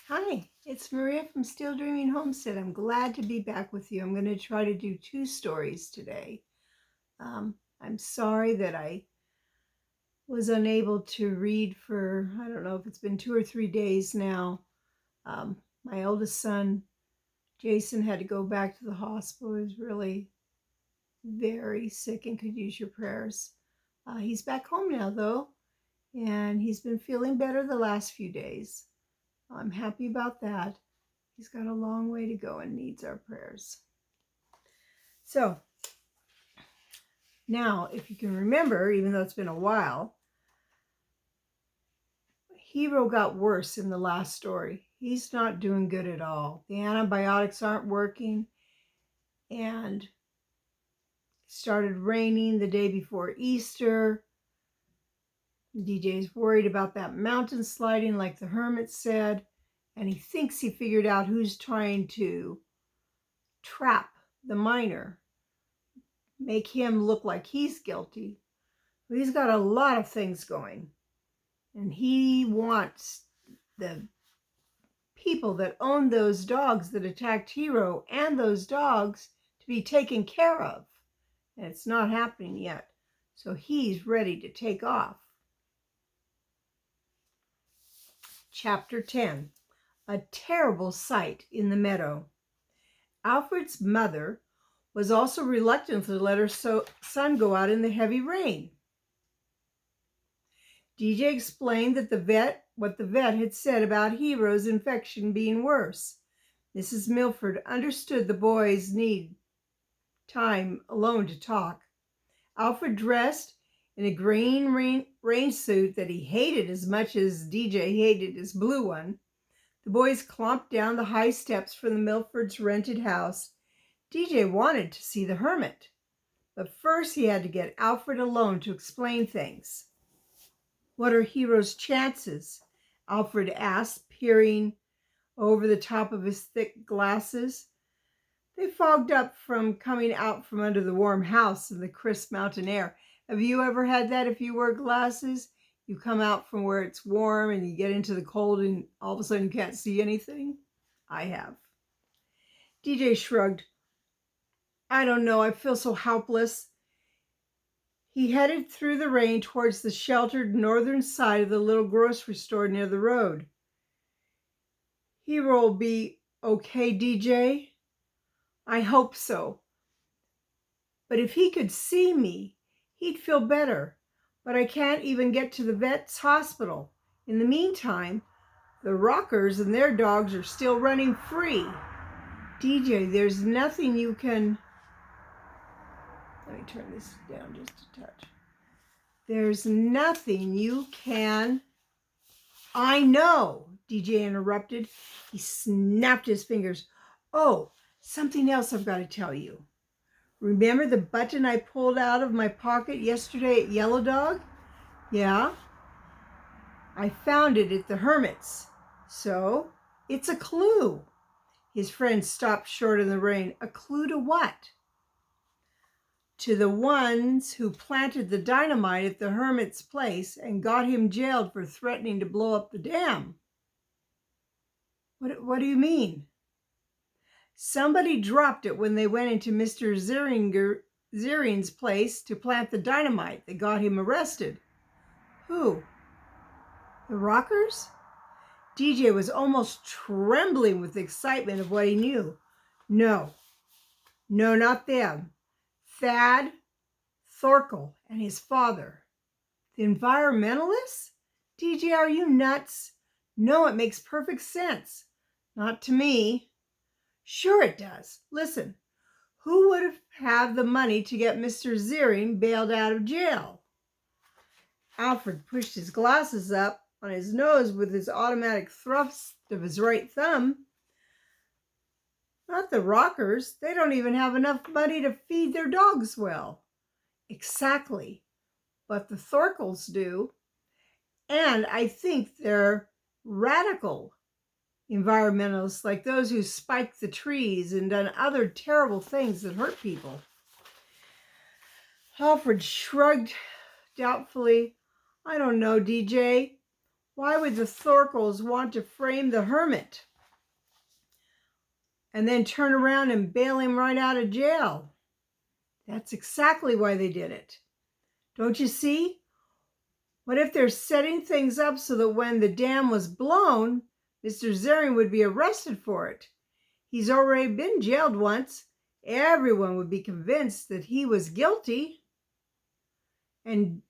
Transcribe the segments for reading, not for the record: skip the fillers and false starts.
Hi, it's Maria from Still Dreaming Homestead. I'm glad to be back with you. I'm going to try to do two stories today. I'm sorry that I was unable to read for, I don't know if it's been 2 or 3 days now. My oldest son, Jason, had to go back to the hospital. He was really very sick and could use your prayers. He's back home now, though, and he's been feeling better the last few days. I'm happy about that. He's got a long way to go and needs our prayers. So now, if you can remember, even though it's been a while, Hero got worse in the last story. He's not doing good at all. The antibiotics aren't working, and it started raining the day before Easter. DJ's worried about that mountain sliding like the Hermit said, and he thinks he figured out who's trying to trap the miner, make him look like he's guilty. But he's got a lot of things going, and he wants the people that own those dogs that attacked Hero and those dogs to be taken care of, and it's not happening yet. So he's ready to take off. Chapter 10. A terrible sight in the meadow. Alfred's mother was also reluctant to let her son go out in the heavy rain. DJ explained that what the vet had said about Hero's infection being worse. Mrs. Milford understood the boys need time alone to talk. Alfred, dressed in a green rain suit that he hated as much as DJ hated his blue one. The boys clomped down the high steps from the Milfords' rented house. DJ wanted to see the Hermit, but first he had to get Alfred alone to explain things. "What are Hero's chances?" Alfred asked, peering over the top of his thick glasses. They fogged up from coming out from under the warm house in the crisp mountain air. Have you ever had that if you wear glasses? You come out from where it's warm and you get into the cold and all of a sudden you can't see anything? I have. DJ shrugged. "I don't know, I feel so helpless." He headed through the rain towards the sheltered northern side of the little grocery store near the road. "Hero will be okay, DJ?" "I hope so. But if he could see me, he'd feel better. But I can't even get to the vet's hospital. In the meantime, the Rockers and their dogs are still running free. DJ, there's nothing you can..." Let me turn this down just a touch. "There's nothing you can..." "I know," DJ interrupted. He snapped his fingers. "Oh, something else I've got to tell you. Remember the button I pulled out of my pocket yesterday at Yellow Dog? Yeah? I found it at the Hermit's. So, it's a clue." His friend stopped short in the rain. "A clue to what?" "To the ones who planted the dynamite at the Hermit's place and got him jailed for threatening to blow up the dam." What do you mean?" "Somebody dropped it when they went into Mr. Ziering's place to plant the dynamite that got him arrested." "Who? The Rockers?" DJ was almost trembling with the excitement of what he knew. No, not them. Thad Thorkel and his father." "The environmentalists? DJ, are you nuts?" "No, it makes perfect sense." "Not to me." "Sure it does. Listen, who would have the money to get Mr. Ziering bailed out of jail?" Alfred pushed his glasses up on his nose with his automatic thrust of his right thumb. "Not the Rockers. They don't even have enough money to feed their dogs well." "Exactly. But the Thorkels do. And I think they're radical environmentalists, like those who spiked the trees and done other terrible things that hurt people." Alfred shrugged doubtfully. "I don't know, DJ. Why would the Thorkels want to frame the Hermit and then turn around and bail him right out of jail? That's exactly why they did it. Don't you see? What if they're setting things up so that when the dam was blown, Mr. Zering would be arrested for it? He's already been jailed once. Everyone would be convinced that he was guilty. And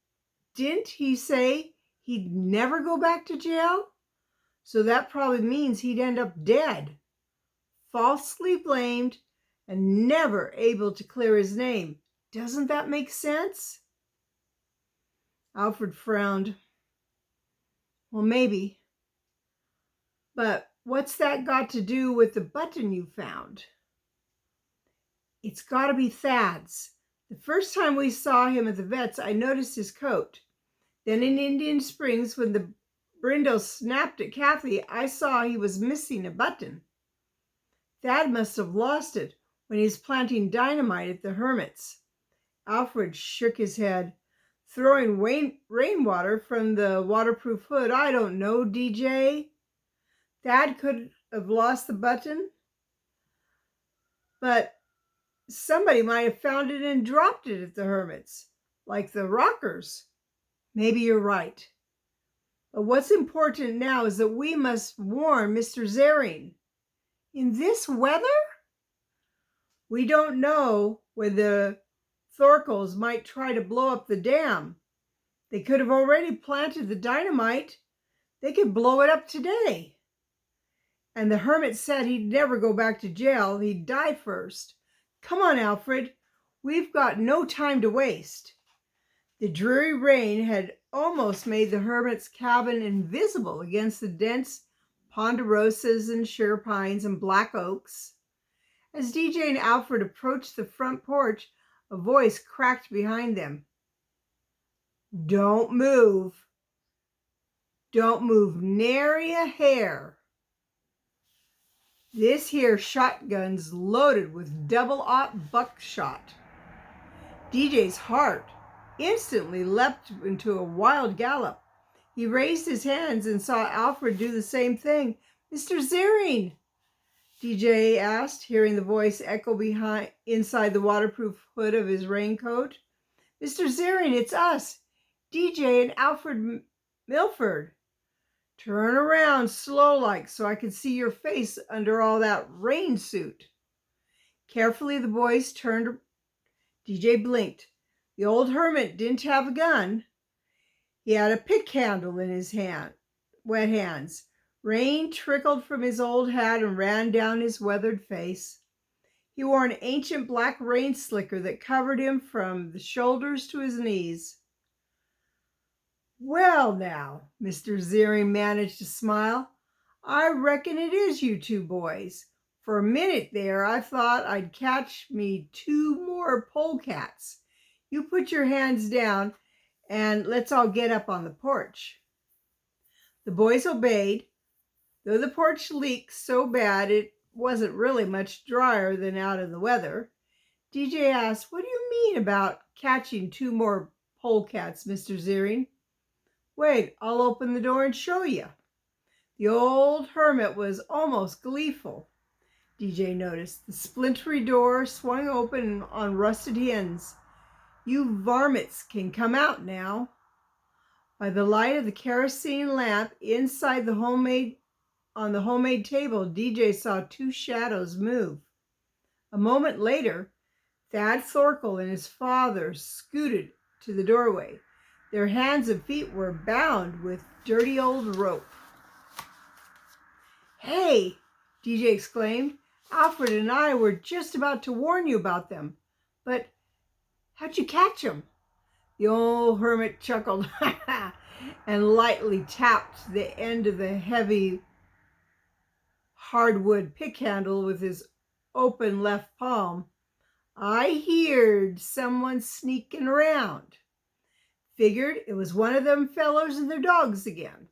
didn't he say he'd never go back to jail? So that probably means he'd end up dead, falsely blamed, and never able to clear his name. Doesn't that make sense? Alfred frowned. Well, maybe. But what's that got to do with the button you found? It's got to be Thad's. The first time we saw him at the vet's, I noticed his coat. Then in Indian Springs, when the brindle snapped at Kathy, I saw he was missing a button. Thad must have lost it when he was planting dynamite at the Hermit's. Alfred shook his head. Throwing rainwater from the waterproof hood, I don't know, DJ. Thad could have lost the button, but somebody might have found it and dropped it at the Hermit's, like the rockers. Maybe you're right. But what's important now is that we must warn Mr. Zering. In this weather? We don't know when the Thorkels might try to blow up the dam. They could have already planted the dynamite. They could blow it up today. And the Hermit said he'd never go back to jail. He'd die first. Come on, Alfred. We've got no time to waste. The dreary rain had almost made the Hermit's cabin invisible against the dense ponderosas and sugar pines and black oaks. As DJ and Alfred approached the front porch, a voice cracked behind them. Don't move. Don't move nary a hair. This here shotgun's loaded with double-aught buckshot. DJ's heart instantly leapt into a wild gallop. He raised his hands and saw Alfred do the same thing. Mr. Zering, DJ asked, hearing the voice echo inside the waterproof hood of his raincoat. Mr. Zering, it's us, DJ and Alfred Milford. Turn around slow-like so I can see your face under all that rain suit. Carefully the boys turned. DJ blinked. The old Hermit didn't have a gun. He had a pick handle in his wet hands. Rain trickled from his old hat and ran down his weathered face. He wore an ancient black rain slicker that covered him from the shoulders to his knees. Well now, Mr. Zering managed to smile. I reckon it is you two boys. For a minute there, I thought I'd catch me 2 more polecats. You put your hands down and let's all get up on the porch. The boys obeyed. Though the porch leaked so bad it wasn't really much drier than out in the weather, DJ asked, what do you mean about catching 2 more polecats, Mr. Zering? Wait, I'll open the door and show you. The old Hermit was almost gleeful. DJ noticed. The splintery door swung open on rusted hinges. You varmints can come out now. By the light of the kerosene lamp inside the homemade table, DJ saw 2 shadows move. A moment later, Thad Thorkel and his father scooted to the doorway. Their hands and feet were bound with dirty old rope. Hey, DJ exclaimed. Alfred and I were just about to warn you about them. But how'd you catch them? The old Hermit chuckled and lightly tapped the end of the heavy hardwood pick handle with his open left palm. I heard someone sneaking around. Figured it was one of them fellers and their dogs again.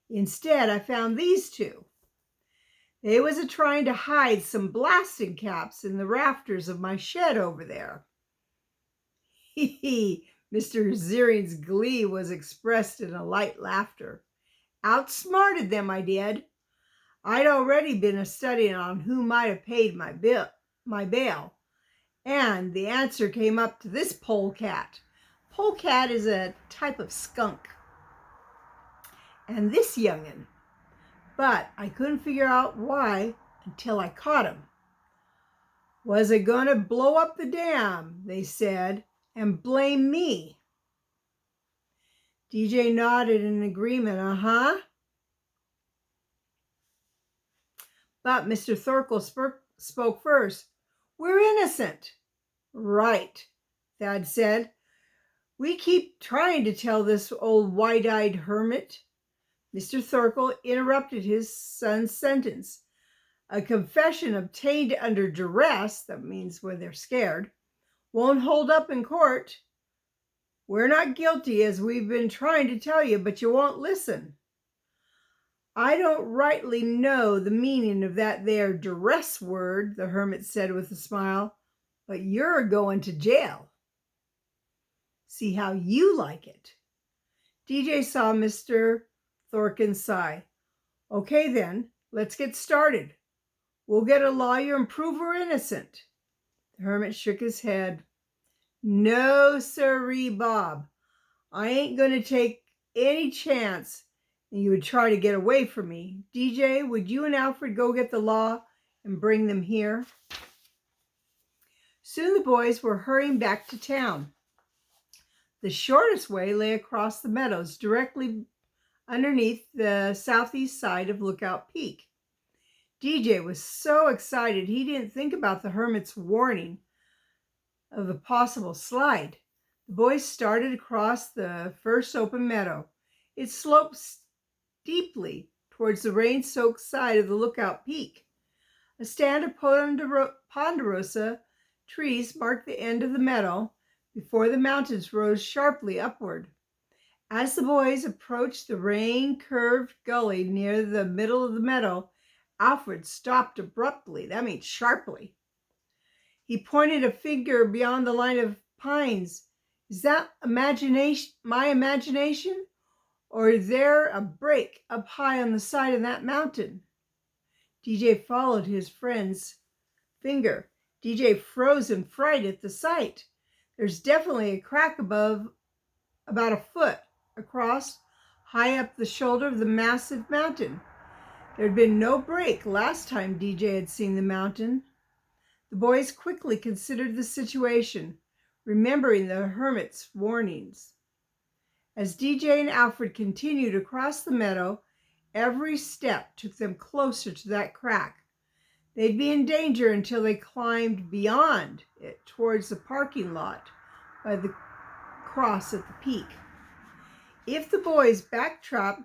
Instead, I found these 2. They was a-trying to hide some blasting caps in the rafters of my shed over there. Hee hee, Mr. Zering's glee was expressed in a light laughter. Outsmarted them, I did. I'd already been studying on who might have paid my bail, and the answer came up to this polecat. Polecat is a type of skunk. And this young'un. But I couldn't figure out why until I caught him. Was it going to blow up the dam, they said, and blame me? DJ nodded in agreement, uh-huh. But Mr. Thorkel spoke first. We're innocent. Right, Thad said. We keep trying to tell this old wide-eyed hermit. Mr. Thorkel interrupted his son's sentence. A confession obtained under duress, that means when they're scared, won't hold up in court. We're not guilty, as we've been trying to tell you, but you won't listen. I don't rightly know the meaning of that there duress word, the hermit said with a smile, but you're going to jail. See how you like it. DJ saw Mr. Thorkin sigh. Okay then, let's get started. We'll get a lawyer and prove we're innocent. The hermit shook his head. No, sirree, Bob. I ain't going to take any chance and you would try to get away from me. DJ, would you and Alfred go get the law and bring them here? Soon the boys were hurrying back to town. The shortest way lay across the meadows, directly underneath the southeast side of Lookout Peak. DJ was so excited he didn't think about the hermit's warning of a possible slide. The boys started across the first open meadow. It sloped steeply towards the rain-soaked side of the Lookout Peak. A stand of ponderosa trees marked the end of the meadow before the mountains rose sharply upward. As the boys approached the rain-curved gully near the middle of the meadow, Alfred stopped abruptly, that means sharply. He pointed a finger beyond the line of pines. Is that my imagination? Or is there a break up high on the side of that mountain? DJ followed his friend's finger. DJ froze in fright at the sight. There's definitely a crack above, about a foot across, high up the shoulder of the massive mountain. There had been no break last time DJ had seen the mountain. The boys quickly considered the situation, remembering the hermit's warnings. As DJ and Alfred continued across the meadow, every step took them closer to that crack. They'd be in danger until they climbed beyond it towards the parking lot by the cross at the peak. If the boys backtracked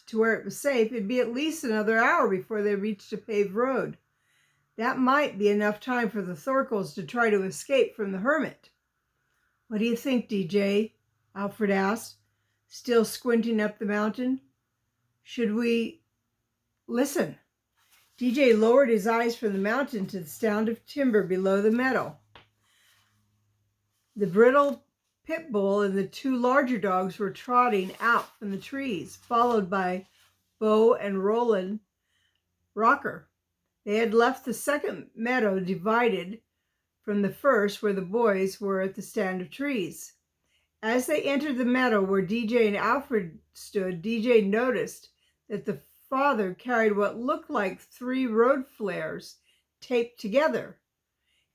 to where it was safe, it'd be at least another hour before they reached a paved road. That might be enough time for the Thorkels to try to escape from the hermit. What do you think, DJ? Alfred asked, still squinting up the mountain. Should we listen? DJ lowered his eyes from the mountain to the sound of timber below the meadow. The brittle pit bull and the two larger dogs were trotting out from the trees, followed by Bo and Roland Rocker. They had left the second meadow divided from the first, where the boys were at the stand of trees. As they entered the meadow where DJ and Alfred stood, DJ noticed that the father carried what looked like 3 road flares taped together.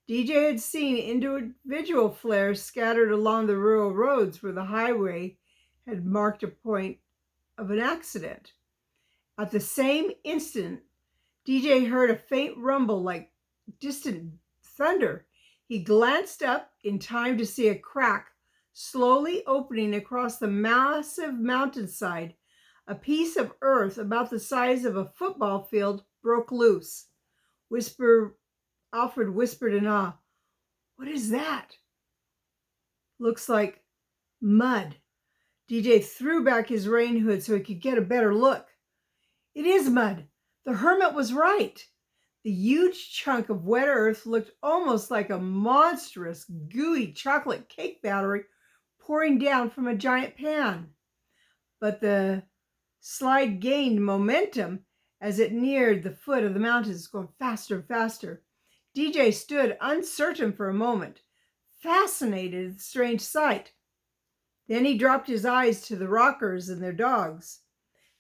DJ had seen individual flares scattered along the rural roads where the highway had marked a point of an accident. At the same instant, DJ heard a faint rumble like distant thunder. He glanced up in time to see a crack slowly opening across the massive mountainside. A piece of earth about the size of a football field broke loose. Alfred whispered in awe. What is that? Looks like mud. DJ threw back his rain hood so he could get a better look. It is mud. The hermit was right. The huge chunk of wet earth looked almost like a monstrous, gooey chocolate cake batter pouring down from a giant pan. But the slide gained momentum as it neared the foot of the mountains, going faster and faster. DJ stood uncertain for a moment, fascinated at the strange sight. Then he dropped his eyes to the rockers and their dogs.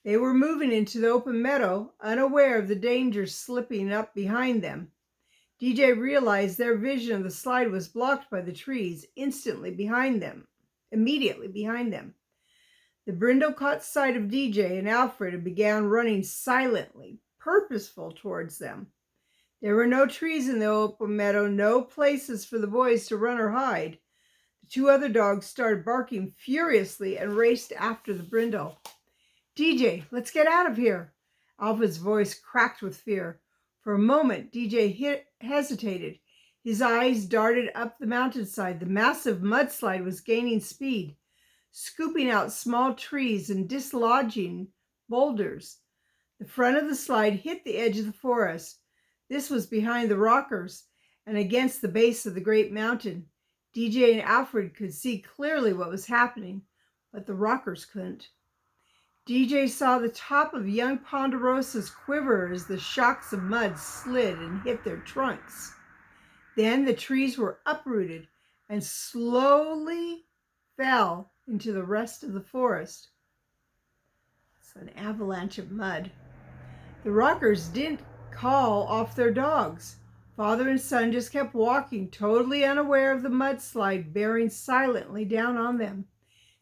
They were moving into the open meadow, unaware of the danger slipping up behind them. DJ realized their vision of the slide was blocked by the trees immediately behind them. The brindle caught sight of DJ and Alfred and began running silently, purposeful towards them. There were no trees in the open meadow, no places for the boys to run or hide. The two other dogs started barking furiously and raced after the brindle. DJ, let's get out of here. Alfred's voice cracked with fear. For a moment, DJ hesitated. His eyes darted up the mountainside. The massive mudslide was gaining speed, scooping out small trees and dislodging boulders. The front of the slide hit the edge of the forest. This was behind the rockers and against the base of the great mountain. DJ and Alfred could see clearly what was happening, but the rockers couldn't. DJ saw the top of young ponderosas quiver as the shocks of mud slid and hit their trunks. Then the trees were uprooted and slowly fell into the rest of the forest. It's an avalanche of mud. The rockers didn't call off their dogs. Father and son just kept walking, totally unaware of the mudslide bearing silently down on them.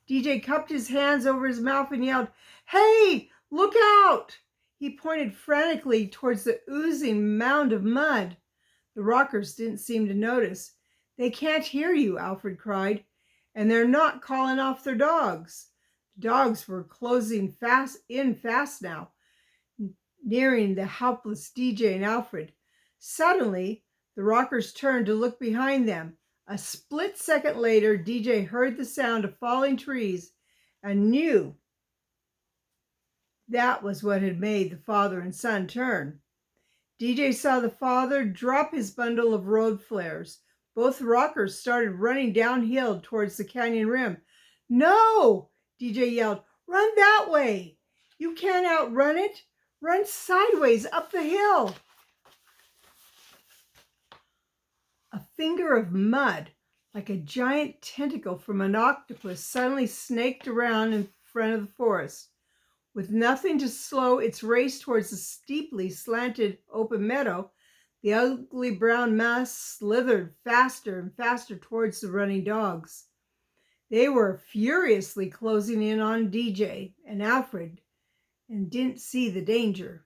DJ cupped his hands over his mouth and yelled, "Hey, look out!" He pointed frantically towards the oozing mound of mud. The rockers didn't seem to notice. "They can't hear you," Alfred cried, "and they're not calling off their dogs." The dogs were closing fast now, nearing the helpless DJ and Alfred. Suddenly, the rockers turned to look behind them. A split second later, DJ heard the sound of falling trees and knew that was what had made the father and son turn. DJ saw the father drop his bundle of road flares. Both rockers started running downhill towards the canyon rim. "No!" DJ yelled. "Run that way! You can't outrun it! Run sideways up the hill!" A finger of mud, like a giant tentacle from an octopus, suddenly snaked around in front of the forest. With nothing to slow its race towards the steeply slanted open meadow, the ugly brown mass slithered faster and faster towards the running dogs. They were furiously closing in on DJ and Alfred and didn't see the danger.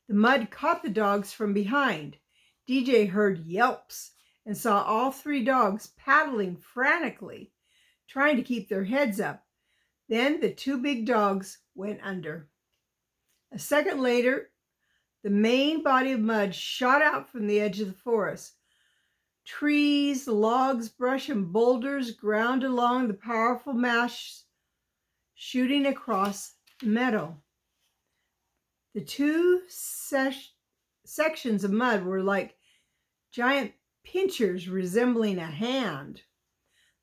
The mud caught the dogs from behind. DJ heard yelps and saw all three dogs paddling frantically, trying to keep their heads up. Then the two big dogs went under. A second later, the main body of mud shot out from the edge of the forest. Trees, logs, brush, and boulders ground along the powerful mass shooting across the meadow. The two sections of mud were like giant pinchers resembling a hand.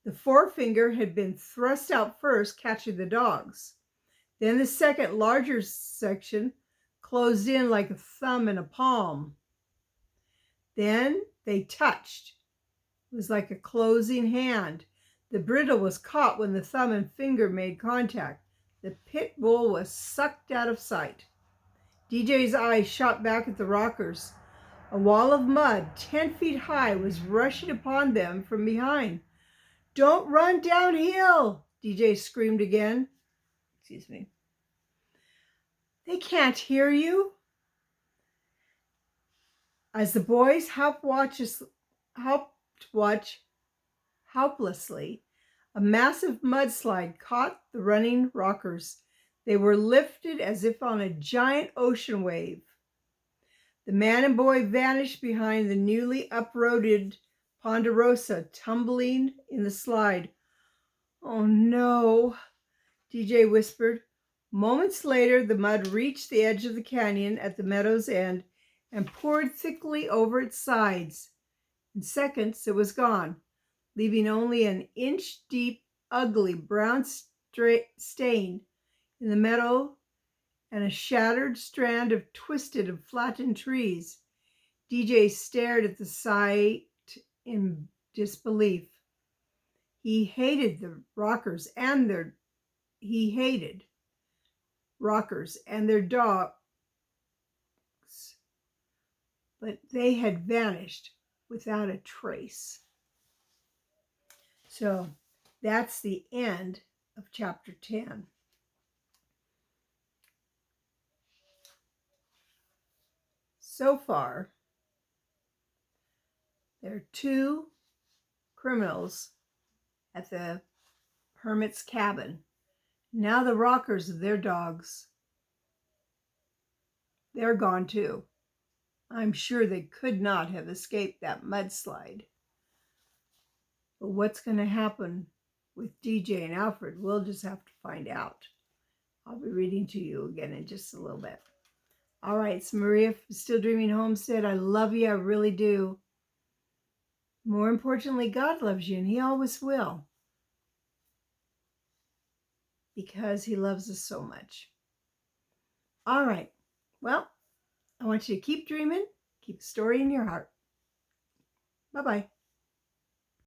The forefinger had been thrust out first, catching the dogs. Then the second, larger section closed in like a thumb and a palm. Then they touched. It was like a closing hand. The bridle was caught when the thumb and finger made contact. The pit bull was sucked out of sight. DJ's eyes shot back at the rockers. A wall of mud 10 feet high was rushing upon them from behind. "Don't run downhill!" DJ screamed again. Excuse me. "They can't hear you." As the boys helped watch helplessly, a massive mudslide caught the running rockers. They were lifted as if on a giant ocean wave. The man and boy vanished behind the newly uprooted ponderosa, tumbling in the slide. "Oh no," DJ whispered. Moments later, the mud reached the edge of the canyon at the meadow's end and poured thickly over its sides. In seconds, it was gone, leaving only an inch-deep ugly brown stain in the meadow and a shattered strand of twisted and flattened trees. DJ stared at the sight in disbelief. He hated rockers and their dogs, but they had vanished without a trace. So that's the end of chapter 10. So far, there are 2 criminals at the Hermit's cabin. Now the rockers of their dogs, they're gone too. I'm sure they could not have escaped that mudslide. But what's going to happen with DJ and Alfred, we'll just have to find out. I'll be reading to you again in just a little bit. All right, it's Maria from Still Dreaming Homestead. I love you, I really do. More importantly, God loves you, and He always will. Because He loves us so much. All right, well, I want you to keep dreaming, keep a story in your heart. Bye-bye.